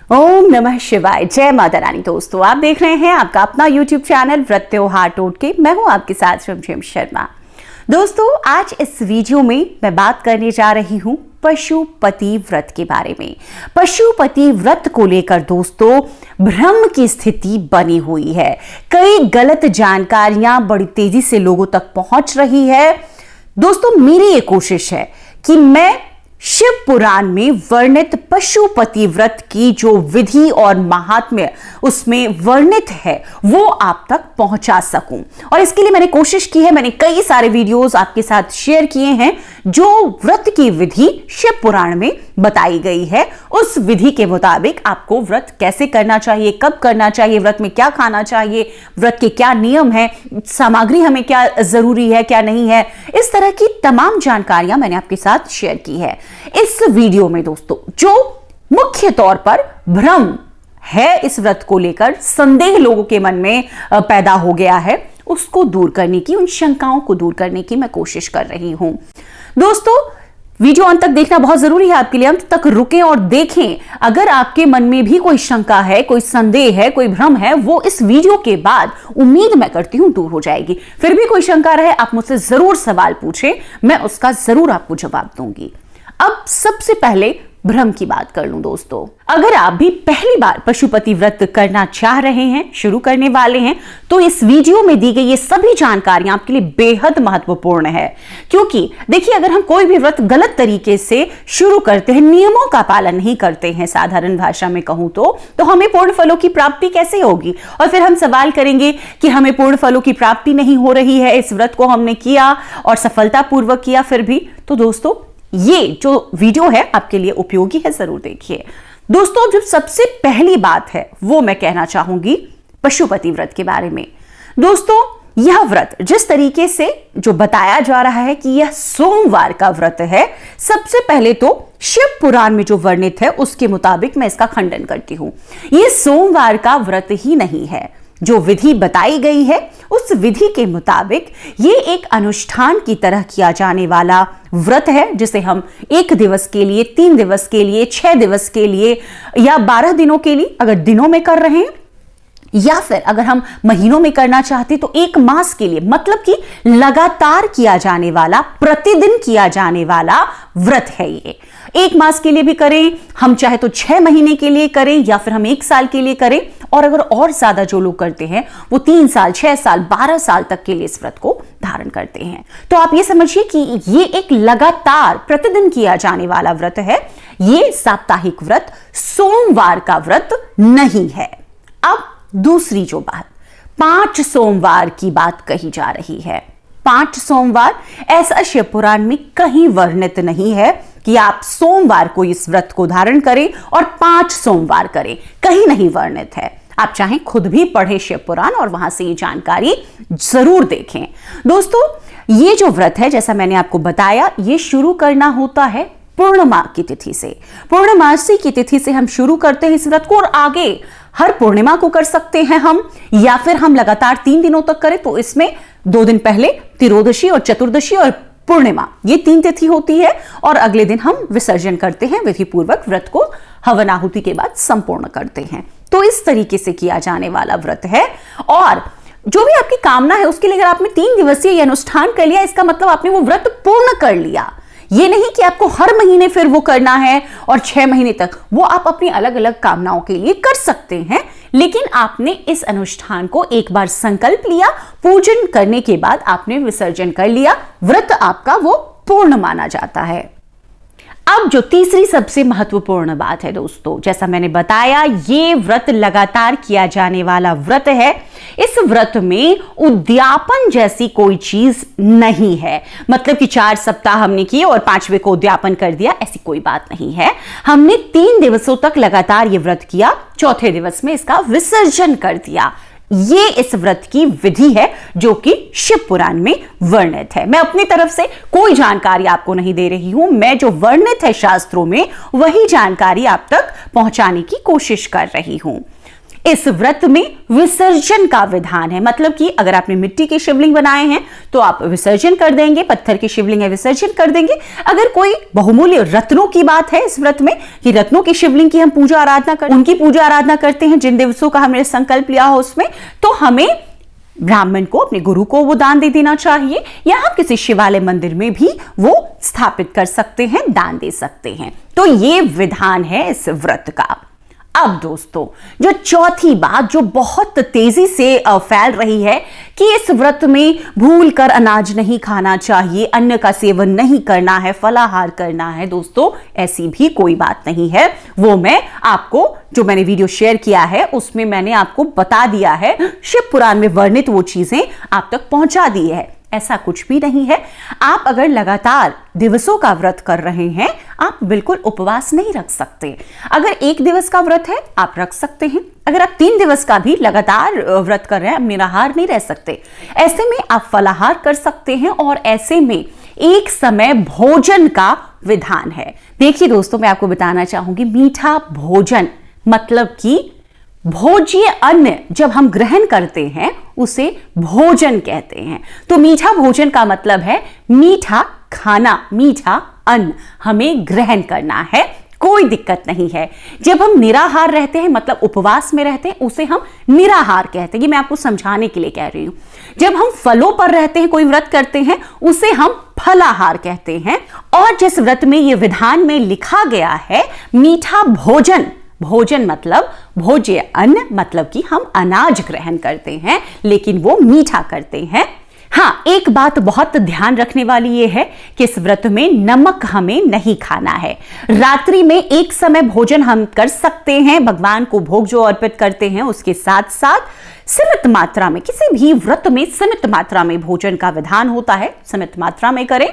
ओम नमः शिवाय। जय माता रानी। दोस्तों, आप देख रहे हैं आपका अपना YouTube चैनल व्रत त्योहार टोटके। मैं हूं आपके साथ रिमझिम शर्मा। दोस्तों, आज इस वीडियो में मैं बात करने जा रही हूं पशुपति व्रत के बारे में। पशुपति व्रत को लेकर दोस्तों भ्रम की स्थिति बनी हुई है। कई गलत जानकारियां बड़ी तेजी से लोगों तक पहुंच रही है। दोस्तों, मेरी ये कोशिश है कि मैं शिव पुराण में वर्णित पशुपति व्रत की जो विधि और महात्म्य उसमें वर्णित है वो आप तक पहुंचा सकूं। और इसके लिए मैंने कोशिश की है, मैंने कई सारे वीडियोस आपके साथ शेयर किए हैं जो व्रत की विधि शिव पुराण में बताई गई है। उस विधि के मुताबिक आपको व्रत कैसे करना चाहिए, कब करना चाहिए, व्रत में क्या खाना चाहिए, व्रत के क्या नियम है, सामग्री हमें क्या जरूरी है क्या नहीं है, इस तरह की तमाम जानकारियां मैंने आपके साथ शेयर की है। इस वीडियो में दोस्तों जो मुख्य तौर पर भ्रम है, इस व्रत को लेकर संदेह लोगों के मन में पैदा हो गया है, उसको दूर करने की, उन शंकाओं को दूर करने की मैं कोशिश कर रही हूं। दोस्तों, वीडियो अंत तक देखना बहुत जरूरी है आपके लिए। अंत तक रुकें और देखें। अगर आपके मन में भी कोई शंका है, कोई संदेह है, कोई भ्रम है, वो इस वीडियो के बाद उम्मीद मैं करती हूं दूर हो जाएगी। फिर भी कोई शंका रहे, आप मुझसे जरूर सवाल पूछें, मैं उसका जरूर आपको जवाब दूंगी। अब सबसे पहले भ्रम की बात कर लूं। दोस्तों, अगर आप भी पहली बार पशुपति व्रत करना चाह रहे हैं, शुरू करने वाले हैं, तो इस वीडियो में दी गई ये सभी जानकारियां आपके लिए बेहद महत्वपूर्ण है। क्योंकि देखिए, अगर हम कोई भी व्रत गलत तरीके से शुरू करते हैं, नियमों का पालन नहीं करते हैं, साधारण भाषा में कहूं तो हमें पूर्ण फलों की प्राप्ति कैसे होगी? और फिर हम सवाल करेंगे कि हमें पूर्ण फलों की प्राप्ति नहीं हो रही है, इस व्रत को हमने किया और सफलतापूर्वक किया फिर भी। तो दोस्तों, ये जो वीडियो है आपके लिए उपयोगी है, जरूर देखिए। दोस्तों, जो सबसे पहली बात है वो मैं कहना चाहूंगी पशुपति व्रत के बारे में। दोस्तों, यह व्रत जिस तरीके से जो बताया जा रहा है कि यह सोमवार का व्रत है, सबसे पहले तो शिव पुराण में जो वर्णित है उसके मुताबिक मैं इसका खंडन करती हूं। यह सोमवार का व्रत ही नहीं है। जो विधि बताई गई है उस विधि के मुताबिक ये एक अनुष्ठान की तरह किया जाने वाला व्रत है, जिसे हम 1 दिवस के लिए, 3 दिवस के लिए, 6 दिवस के लिए या 12 दिनों के लिए अगर दिनों में कर रहे हैं, या फिर अगर हम महीनों में करना चाहते तो 1 मास के लिए, मतलब कि लगातार किया जाने वाला, प्रतिदिन किया जाने वाला व्रत है। ये 1 मास के लिए भी करें, हम चाहे तो 6 महीने के लिए करें, या फिर हम 1 साल के लिए करें, और अगर और ज्यादा जो लोग करते हैं वो 3 साल, 6 साल, 12 साल तक के लिए इस व्रत को धारण करते हैं। तो आप ये समझिए कि ये एक लगातार प्रतिदिन किया जाने वाला व्रत है। ये साप्ताहिक व्रत, सोमवार का व्रत नहीं है। अब दूसरी जो बात, 5 सोमवार की बात कही जा रही है। 5 सोमवार ऐसा शिव पुराण में कहीं वर्णित नहीं है कि आप सोमवार को इस व्रत को धारण करें और 5 सोमवार करें, कहीं नहीं वर्णित है। आप चाहें खुद भी पढ़ें शिव पुराण और वहां से ये जानकारी जरूर देखें। दोस्तों, ये जो व्रत है, जैसा मैंने आपको बताया, ये शुरू करना होता है पूर्णिमा की तिथि से। पूर्णमासी की तिथि से हम शुरू करते हैं इस व्रत को, और आगे हर पूर्णिमा को कर सकते हैं हम, या फिर हम लगातार 3 दिनों तक करें तो इसमें 2 दिन पहले त्रियोदशी और चतुर्दशी और पूर्णिमा, ये 3 तिथि होती है, और अगले दिन हम विसर्जन करते हैं, विधि पूर्वक व्रत को हवन आहुति के बाद संपूर्ण करते हैं। तो इस तरीके से किया जाने वाला व्रत है। और जो भी आपकी कामना है उसके लिए अगर आपने 3 दिवसीय अनुष्ठान कर लिया, इसका मतलब आपने वो व्रत पूर्ण कर लिया। ये नहीं कि आपको हर महीने फिर वो करना है और 6 महीने तक, वो आप अपनी अलग अलग कामनाओं के लिए कर सकते हैं, लेकिन आपने इस अनुष्ठान को एक बार संकल्प लिया, पूजन करने के बाद आपने विसर्जन कर लिया, व्रत आपका वो पूर्ण माना जाता है। अब जो तीसरी सबसे महत्वपूर्ण बात है दोस्तों, जैसा मैंने बताया, ये व्रत लगातार किया जाने वाला व्रत है। इस व्रत में उद्यापन जैसी कोई चीज नहीं है। मतलब कि 4 सप्ताह हमने किए और 5वें को उद्यापन कर दिया, ऐसी कोई बात नहीं है। हमने 3 दिवसों तक लगातार ये व्रत किया, चौथे दिवस में इसका विसर्जन कर दिया। ये इस व्रत की विधि है जो कि शिव पुराण में वर्णित है। मैं अपनी तरफ से कोई जानकारी आपको नहीं दे रही हूं, मैं जो वर्णित है शास्त्रों में वही जानकारी आप तक पहुंचाने की कोशिश कर रही हूं। इस व्रत में विसर्जन का विधान है, मतलब कि अगर आपने मिट्टी के शिवलिंग बनाए हैं तो आप विसर्जन कर देंगे, पत्थर के शिवलिंग है विसर्जन कर देंगे। अगर कोई बहुमूल्य रत्नों की बात है इस व्रत में कि रत्नों की शिवलिंग की हम पूजा आराधना करते, उनकी पूजा आराधना करते हैं जिन दिवसों का हमने संकल्प लिया हो उसमें, तो हमें ब्राह्मण को, अपने गुरु को वो दान दे देना चाहिए, या हम किसी शिवालय मंदिर में भी वो स्थापित कर सकते हैं, दान दे सकते हैं। तो ये विधान है इस व्रत का। अब दोस्तों, जो चौथी बात जो बहुत तेजी से फैल रही है कि इस व्रत में भूल कर अनाज नहीं खाना चाहिए, अन्न का सेवन नहीं करना है, फलाहार करना है। दोस्तों, ऐसी भी कोई बात नहीं है। वो मैं आपको, जो मैंने वीडियो शेयर किया है उसमें मैंने आपको बता दिया है, शिव पुराण में वर्णित वो चीजें आप तक पहुंचा दी है। ऐसा कुछ भी नहीं है। आप अगर लगातार दिवसों का व्रत कर रहे हैं, आप बिल्कुल उपवास नहीं रख सकते। अगर एक दिवस का व्रत है आप रख सकते हैं, अगर आप 3 दिवस का भी लगातार व्रत कर रहे हैं, आप निराहार नहीं रह सकते। ऐसे में आप फलाहार कर सकते हैं, और ऐसे में एक समय भोजन का विधान है। देखिए दोस्तों, मैं आपको बताना चाहूंगी, मीठा भोजन मतलब कि भोज्य अन्न जब हम ग्रहण करते हैं उसे भोजन कहते हैं। तो मीठा भोजन का मतलब है मीठा खाना, मीठा अन्न हमें ग्रहण करना है, कोई दिक्कत नहीं है। जब हम निराहार रहते हैं, मतलब उपवास में रहते हैं, उसे हम निराहार कहते हैं। ये मैं आपको समझाने के लिए कह रही हूं। जब हम फलों पर रहते हैं, कोई व्रत करते हैं, उसे हम फलाहार कहते हैं। और जिस व्रत में ये विधान में लिखा गया है मीठा भोजन, भोजन मतलब भोज्य अन्न, मतलब कि हम अनाज ग्रहण करते हैं लेकिन वो मीठा करते हैं। हाँ, एक बात बहुत ध्यान रखने वाली ये है कि इस व्रत में नमक हमें नहीं खाना है। रात्रि में एक समय भोजन हम कर सकते हैं, भगवान को भोग जो अर्पित करते हैं उसके साथ साथ सीमित मात्रा में, किसी भी व्रत में सीमित मात्रा में भोजन का विधान होता है, सीमित मात्रा में करें।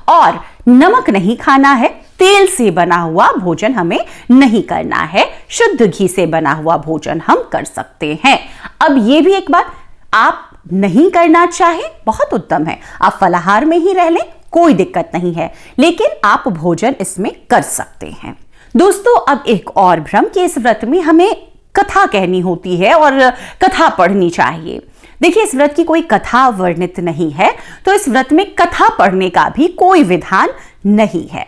और नमक नहीं खाना है, तेल से बना हुआ भोजन हमें नहीं करना है, शुद्ध घी से बना हुआ भोजन हम कर सकते हैं। अब ये भी एक बात, आप नहीं करना चाहे बहुत उत्तम है, आप फलाहार में ही रह लें, कोई दिक्कत नहीं है, लेकिन आप भोजन इसमें कर सकते हैं। दोस्तों, अब एक और भ्रम कि इस व्रत में हमें कथा कहनी होती है और कथा पढ़नी चाहिए। देखिए, इस व्रत की कोई कथा वर्णित नहीं है, तो इस व्रत में कथा पढ़ने का भी कोई विधान नहीं है।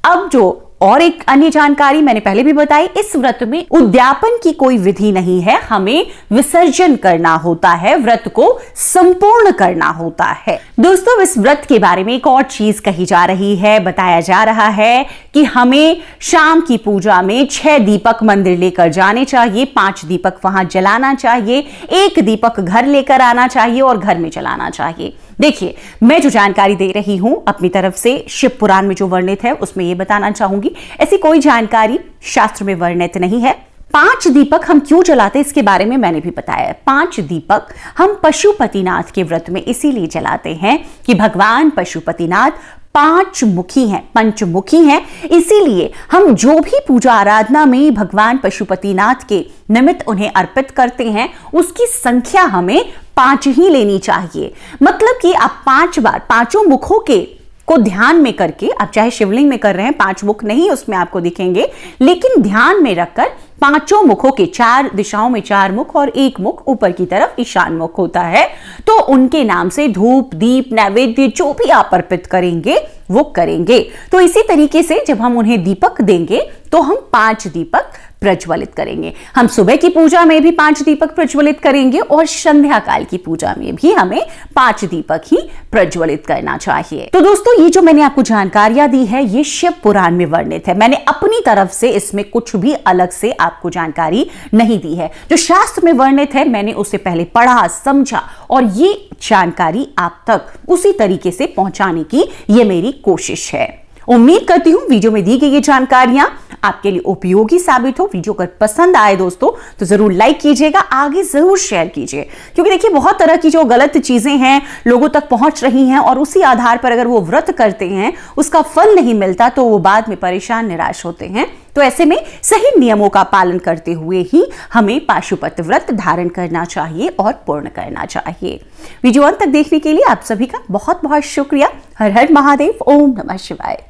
अब जो और एक अन्य जानकारी मैंने पहले भी बताई, इस व्रत में उद्यापन की कोई विधि नहीं है, हमें विसर्जन करना होता है, व्रत को संपूर्ण करना होता है। दोस्तों, इस व्रत के बारे में एक और चीज कही जा रही है, बताया जा रहा है कि हमें शाम की पूजा में 6 दीपक मंदिर लेकर जाने चाहिए, 5 दीपक वहां जलाना चाहिए, 1 दीपक घर लेकर आना चाहिए और घर में जलाना चाहिए। देखिए, मैं जो जानकारी दे रही हूं अपनी तरफ से, शिव पुराण में जो वर्णित है उसमें यह बताना चाहूंगी, ऐसी कोई जानकारी शास्त्र में वर्णित नहीं है। 5 दीपक हम क्यों जलाते इसके बारे में मैंने भी बताया। 5 दीपक हम पशुपतिनाथ के व्रत में इसीलिए जलाते हैं कि भगवान पशुपतिनाथ 5 मुखी हैं, पंचमुखी हैं, इसीलिए हम जो भी पूजा आराधना में भगवान पशुपतिनाथ के निमित्त उन्हें अर्पित करते हैं उसकी संख्या हमें 5 ही लेनी चाहिए। मतलब कि आप 5 बार 5 मुखों के को ध्यान में करके, आप चाहे शिवलिंग में कर रहे हैं, 5 मुख नहीं उसमें आपको दिखेंगे, लेकिन ध्यान में रखकर 5 मुखों के 4 दिशाओं में 4 मुख और 1 मुख ऊपर की तरफ ईशान मुख होता है, तो उनके नाम से धूप दीप नैवेद्य जो भी आप अर्पित करेंगे वो करेंगे। तो इसी तरीके से जब हम उन्हें दीपक देंगे तो हम 5 दीपक प्रज्वलित करेंगे। हम सुबह की पूजा में भी 5 दीपक प्रज्वलित करेंगे और संध्या काल की पूजा में भी हमें 5 दीपक ही प्रज्वलित करना चाहिए। तो दोस्तों, ये जो मैंने आपको जानकारियां दी है ये शिव पुराण में वर्णित है, मैंने अपनी तरफ से इसमें कुछ भी अलग से आपको जानकारी नहीं दी है। जो शास्त्र में वर्णित है मैंने उसे पहले पढ़ा, समझा और ये जानकारी आप तक उसी तरीके से पहुंचाने की ये मेरी कोशिश है। उम्मीद करती हूं वीडियो में दी गई ये जानकारियां आपके लिए उपयोगी साबित हो। वीडियो अगर पसंद आए दोस्तों तो जरूर लाइक कीजिएगा, आगे जरूर शेयर कीजिए, क्योंकि देखिए बहुत तरह की जो गलत चीजें हैं लोगों तक पहुंच रही हैं और उसी आधार पर अगर वो व्रत करते हैं उसका फल नहीं मिलता तो वो बाद में परेशान निराश होते हैं। तो ऐसे में सही नियमों का पालन करते हुए ही हमें पाशुपत व्रत धारण करना चाहिए और पूर्ण करना चाहिए। वीडियो अंत तक देखने के लिए आप सभी का बहुत बहुत शुक्रिया। हर हर महादेव, ओम नमः शिवाय।